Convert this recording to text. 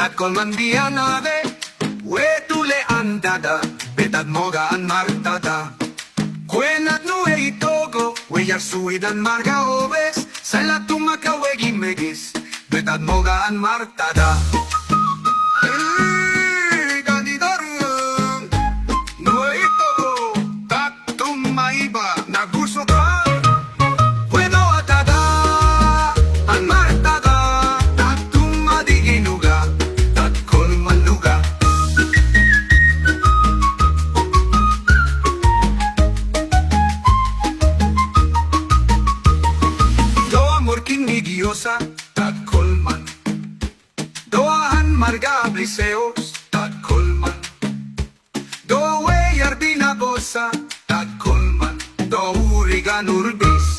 Dat kol mandianade, we tule andada, betad moga an martada. Kuenat nue itogo, we yarsuidan marga obes, sala tumaka wegi megis, betad moga an martada. Kandidarum, nue itogo, tak tumaiba, naguso ka. Kinigiosa, tat kolman. Doahan marga bliseos, tat kolman. Doe yardina bosa, tat kolman. Do urigan urbis,